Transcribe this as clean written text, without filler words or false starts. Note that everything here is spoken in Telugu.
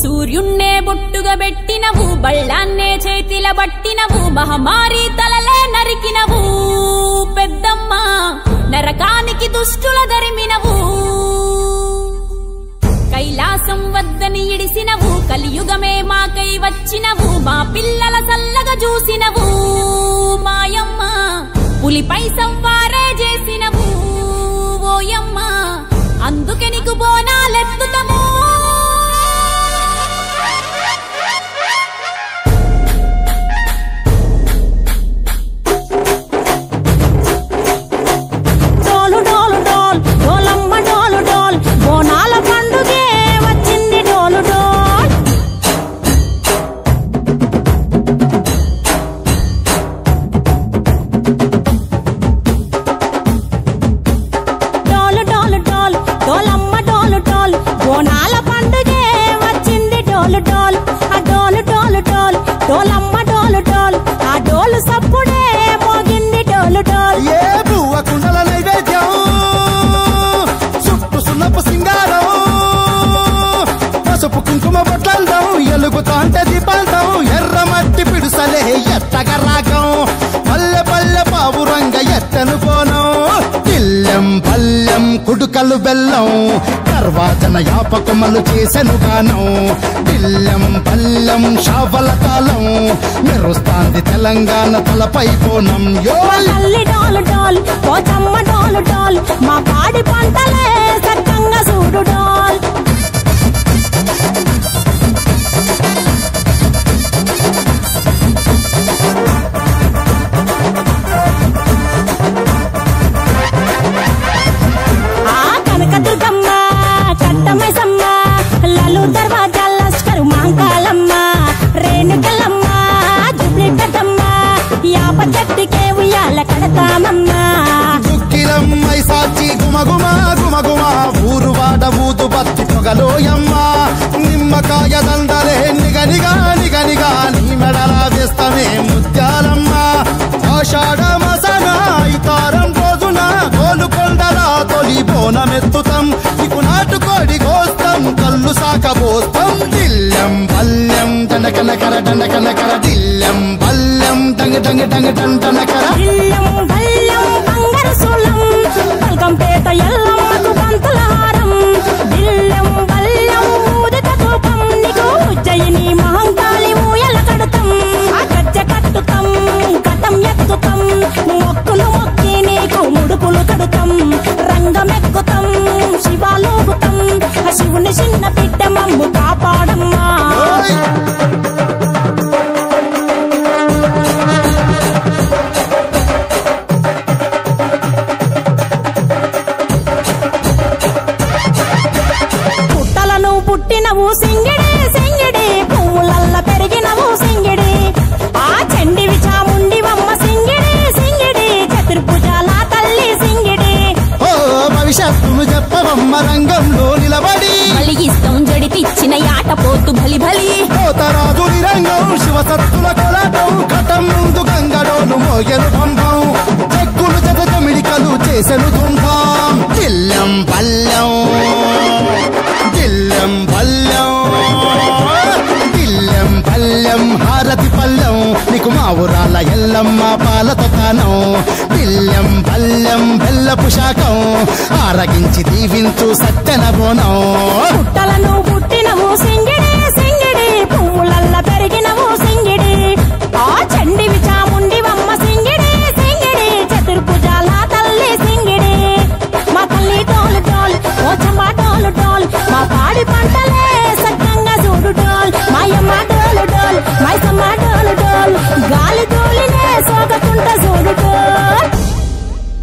సూర్యున్నే బొట్టుగా పెట్టినవు బళ్ళాన్నే చేతిల బట్టినవు మహమారి తలలే నరికినవు పెద్దమ్మ నరకానికి దుష్టుల దరిమినవు కైలాసం వద్దని ఇడిసినవు కలియుగమే మాకై వచ్చినవు మా పిల్లల చల్లగా చూసినవు మాయమ్మ పులిపై సంవారే చేసినవు ఓయమ్మ అందుకే నీకు బోనాలెత్తుతము కుడుకలు బెల్లం తర్వాతన యాపకమలు చేసెను గానం బిల్లం పల్లం షావల తాళం మెరుస్తాంది తెలంగాణ తలపై బోనం మా పాడి పంటలే సక్కంగా చూడు డాల్ దుక్కిలమ్మై సాచి గుమగుమా గుమగుమా ఊరు వాడ ఊదు బత్తి పొగలోయమ్మ నిమ్మకాయ దండలే నిగనిగా నిగనిగా నీ మెడలా వేస్తమే ముత్యాలమ్మ ఆషాఢ మాసన ఇతారం రోజున గోలుకొండలా తొలి బోనమెత్తుతాం నీకు నాటుకోడి కోస్తాం కళ్ళు సాకబోస్తాం దిల్లం పల్లెం దండకనకర దండకనకర దిల్లం పల్లెం డంగ డంగ డంగ డండనకర పల్కంపేట ఎల్లమ్మకు పంతుల హారం బిల్లం బల్లం ఊదిత ధూపం నీకు ఉజ్జయిని మహంకాళి ఊయల కడుతాం గజ్జ కట్టుతాం కటం ఎత్తుతాం మొక్కులు మొక్కి నీకు ముడుపులు కడుతాం రంగమెక్కుతాం శివాలోగుతాం శివుని చిన్న బిడ్డ మమ్ము కాపాడమ్మా పుట్టినవు సింగిడి సింగిడి పువ్వులల్ల పెరిగినవు సింగిడి ఆ చండివి చాముండివమ్మ సింగిడి సింగిడి చతుర్భుజాల తల్లి సింగిడి ఓ భవిష్యత్తును చెప్పవమ్మ రంగంలో నిలబడి బలిగిస్తాం జడితిచ్చిన యాట పోతు బలి బలి పోతరాజు రంగం శివసత్తుల కొలటం కటం ముందు గంగడోను మోగెను పంపం చెక్కులు జగమిడికలు చేసెను తుంభం దిల్లం పల్లెం దిల్లం పల్లెం దిల్లం పల్లెం హారతి పల్లెం నీకు మా ఊరాల ఎల్లమ్మ పాలతో కానం దిల్లం పల్లెం బెల్లపు శాఖం ఆరగించి దీవించు సత్యన బోనం